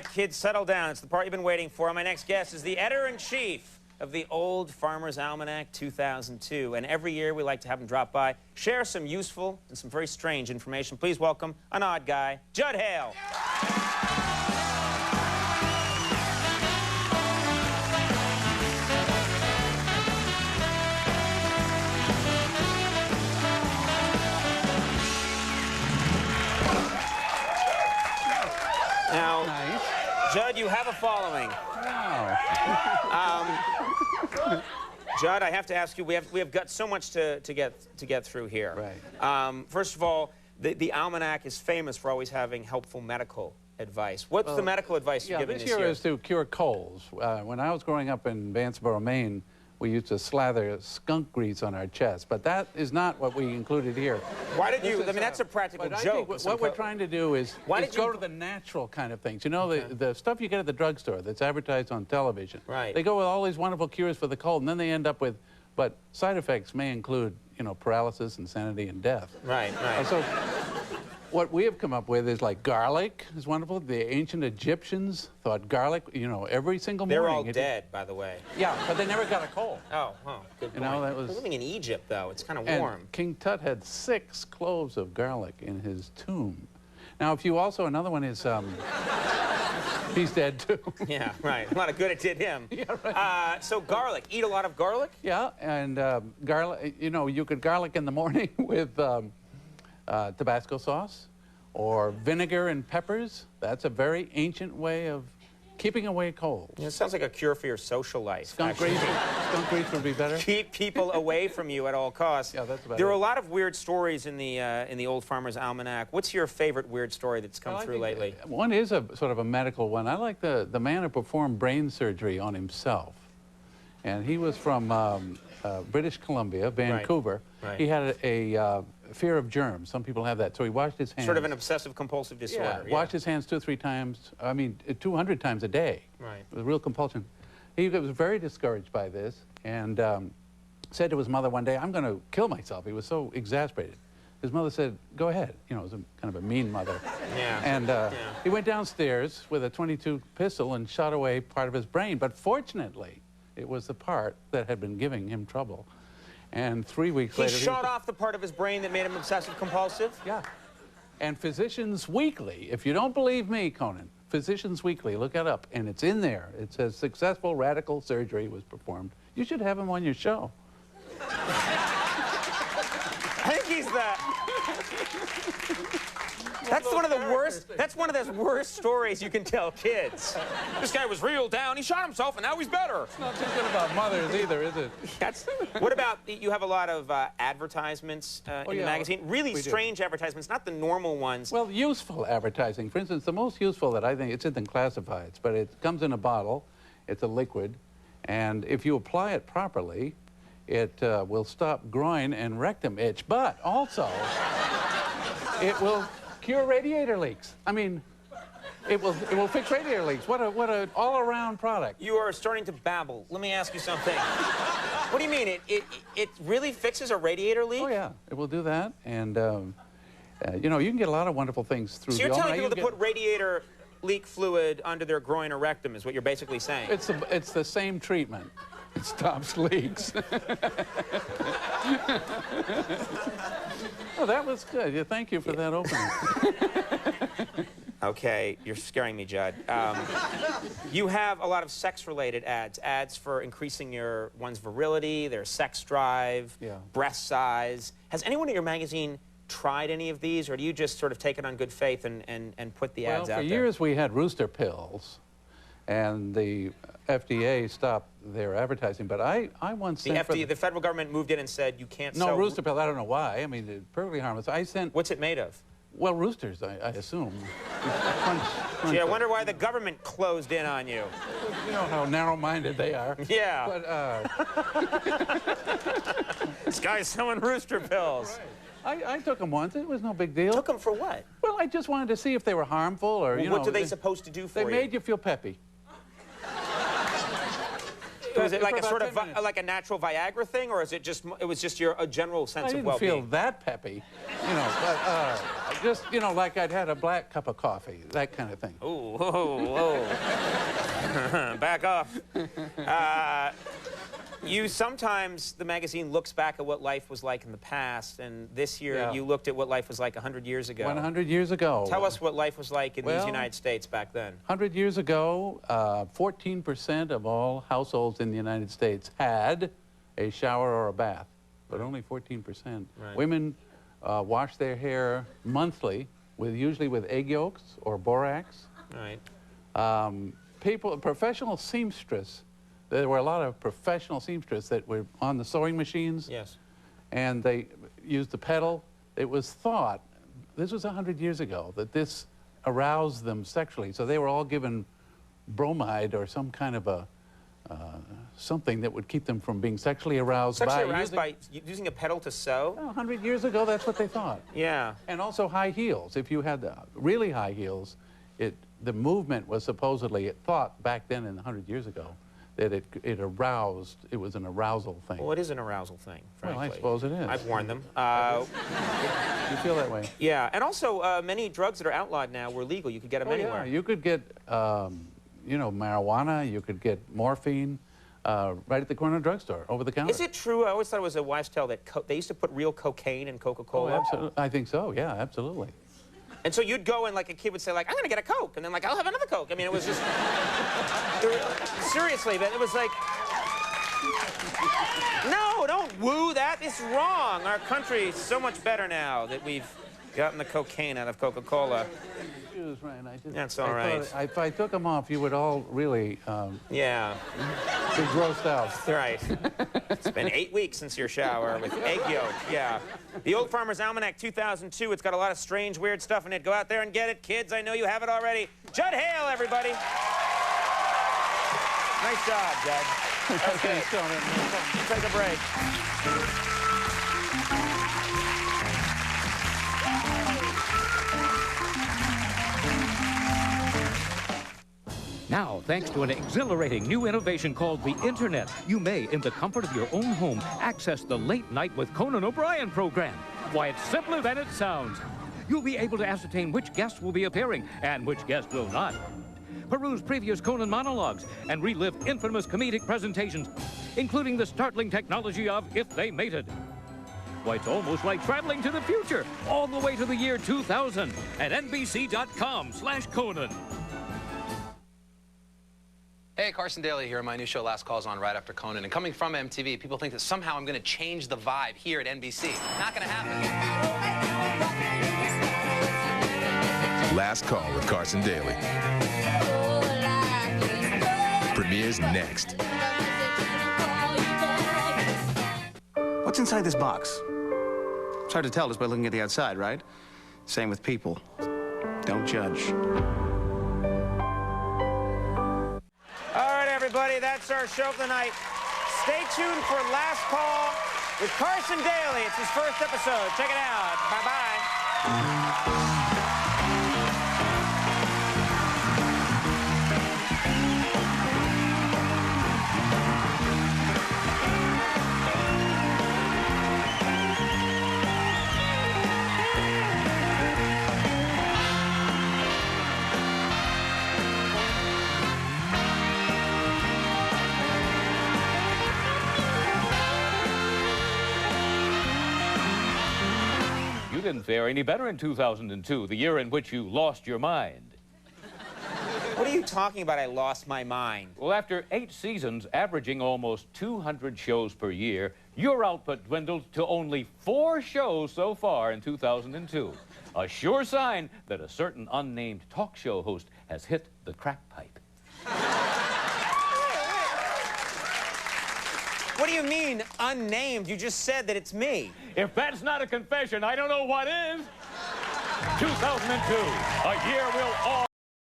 right, kids, settle down. It's the part you've been waiting for. My next guest is the editor-in-chief of the Old Farmer's Almanac 2002. And every year we like to have him drop by, share some useful and some very strange information. Please welcome an odd guy, Judd Hale. Now, nice. Judd, you have a following. Wow. Judd, I have to ask you, we have got so much to get through here. Right. First of all, the Almanac is famous for always having helpful medical advice. What's the medical advice you're giving this year? This year is to cure colds. When I was growing up in Vanceboro, Maine, we used to slather skunk grease on our chest, but that is not what we included here. Why did you? I mean, that's a practical joke. What we're trying to do is go to the natural kind of things. You know, the stuff you get at the drugstore that's advertised on television. Right. They go with all these wonderful cures for the cold, and then they end up with, but side effects may include, you know, paralysis, insanity, and death. Right, right. So what we have come up with is like garlic is wonderful. The ancient Egyptians thought garlic, you know, every single morning. They're all dead, by the way. Yeah, but they never got a cold. Oh, good point. You know, that was... We're living in Egypt, though. It's kind of warm. And King Tut had 6 cloves of garlic in his tomb. Now, if you also, another one is, he's dead, too. Yeah, right. A lot of good it did him. Yeah, right. So garlic. Eat a lot of garlic? Yeah, and garlic, you know, you could garlic in the morning with Tabasco sauce or vinegar and peppers. That's a very ancient way of keeping away colds. Yeah, it sounds like a cure for your social life. Skunk grease would be better. Keep people away from you at all costs. Yeah, that's about There are a lot of weird stories in the Old Farmer's Almanac. What's your favorite weird story that's come through lately? One is a sort of a medical one. I like the man who performed brain surgery on himself. And he was from British Columbia, Vancouver. Right. He had a fear of germs. Some people have that. So he washed his hands. Sort of an obsessive-compulsive disorder. Yeah, washed his hands 2 or 3 times, 200 times a day. Right. It was a real compulsion. He was very discouraged by this and said to his mother one day, I'm going to kill myself. He was so exasperated. His mother said, go ahead. You know, it was kind of a mean mother. Yeah. And he went downstairs with a .22 pistol and shot away part of his brain. But fortunately, it was the part that had been giving him trouble. And 3 weeks later... He shot off the part of his brain that made him obsessive-compulsive? Yeah. And Physicians Weekly, if you don't believe me, Conan, Physicians Weekly, look it up, and it's in there. It says successful radical surgery was performed. You should have him on your show. I think he's the... That's one of the worst. That's one of the worst stories you can tell kids. This guy was real down. He shot himself, and now he's better. It's not too good about mothers either, is it? What about you have a lot of advertisements in the magazine? Really strange advertisements, not the normal ones. Well, useful advertising. For instance, the most useful that I think it's in the classifieds, but it comes in a bottle. It's a liquid, and if you apply it properly, it will stop groin and rectum itch. But also, it will cure radiator leaks. I mean, it will fix radiator leaks. What an all-around product. You are starting to babble. Let me ask you something. What do you mean? It really fixes a radiator leak? Oh yeah, it will do that. And you know, you can get a lot of wonderful things through. So you're telling people to put radiator leak fluid under their groin or rectum is what you're basically saying? It's the same treatment. It stops leaks. Oh, that was good. Yeah, thank you for that opening. Okay, you're scaring me, Judd. You have a lot of sex-related ads for increasing one's virility, their sex drive, breast size. Has anyone at your magazine tried any of these, or do you just sort of take it on good faith and put the ads out there? For years we had rooster pills, and the FDA stopped their advertising, but I once sent... The federal government moved in and said you can't sell... No, rooster pill, I don't know why. I mean, it's perfectly harmless. I sent... What's it made of? Well, roosters, I assume. Gee, I wonder why the government closed in on you. You know how narrow-minded they are. Yeah. But, this guy's selling rooster pills. Right. I took them once. It was no big deal. Took them for what? Well, I just wanted to see if they were harmful or, you know... What are they supposed to do for you? They made you feel peppy. Was it like For a sort about of 10 minutes. like a natural Viagra thing, or is it just your a general sense I of didn't feel well-being? that peppy, you know, but just, you know, like I'd had a black cup of coffee, that kind of thing. Ooh, whoa, whoa. Back off. You sometimes, the magazine looks back at what life was like in the past, and this year you looked at what life was like 100 years ago. 100 years ago. Tell us what life was like in these Well, United States back then. 100 years ago, 14% of all households in the United States had a shower or a bath, but only 14%. Right. Women wash their hair monthly, usually with egg yolks or borax. Right. Professional seamstress, there were a lot of professional seamstress that were on the sewing machines. Yes. And they used the pedal. It was thought, this was 100 years ago, that this aroused them sexually. So they were all given bromide or some kind of a something that would keep them from being sexually aroused by using a pedal to sew? Well, 100 years ago, that's what they thought. Yeah. And also high heels. If you had the really high heels, the movement was supposedly, it thought back then in 100 years ago, that it aroused, it was an arousal thing. Well, it is an arousal thing, frankly. Well, I suppose it is. I've worn them. You feel that way? Yeah, and also many drugs that are outlawed now were legal. You could get them anywhere. Yeah, you could get, you know, marijuana, you could get morphine right at the corner drugstore, over the counter. Is it true? I always thought it was a wives' tale that they used to put real cocaine in Coca-Cola. Oh, absolutely. I think so, yeah, absolutely. And so you'd go and like a kid would say like, I'm going to get a Coke. And then like, I'll have another Coke. I mean, it was just, seriously, but it was like, no, don't woo that. It's wrong. Our country is so much better now that we've gotten the cocaine out of Coca-Cola. Shoes, Ryan, That's all right. If I took them off, you would all really Yeah. be grossed out. Right. It's been 8 weeks since your shower with egg yolk. Yeah. The Old Farmer's Almanac 2002. It's got a lot of strange, weird stuff in it. Go out there and get it, kids. I know you have it already. Judd Hale, everybody. Nice job, Judd. Okay. Let's take a break. Now, thanks to an exhilarating new innovation called the Internet, you may, in the comfort of your own home, access the Late Night with Conan O'Brien program. Why, it's simpler than it sounds. You'll be able to ascertain which guests will be appearing and which guests will not. Peruse previous Conan monologues and relive infamous comedic presentations, including the startling technology of If They Mated. Why, it's almost like traveling to the future, all the way to the year 2000 at NBC.com/Conan. Hey, Carson Daly here. My new show, Last Call's on right after Conan. And coming from MTV, people think that somehow I'm going to change the vibe here at NBC. Not going to happen. Last Call with Carson Daly. Premieres next. What's inside this box? It's hard to tell just by looking at the outside, right? Same with people. Don't judge. Everybody, that's our show tonight. Stay tuned for Last Call with Carson Daly. It's his first episode. Check it out. Bye-bye. You didn't fare any better in 2002, the year in which you lost your mind. What are you talking about, I lost my mind? Well, after 8 seasons, averaging almost 200 shows per year, your output dwindled to only 4 shows so far in 2002. A sure sign that a certain unnamed talk show host has hit the crack pipe. What do you mean, unnamed? You just said that it's me. If that's not a confession, I don't know what is. 2002, a year we'll all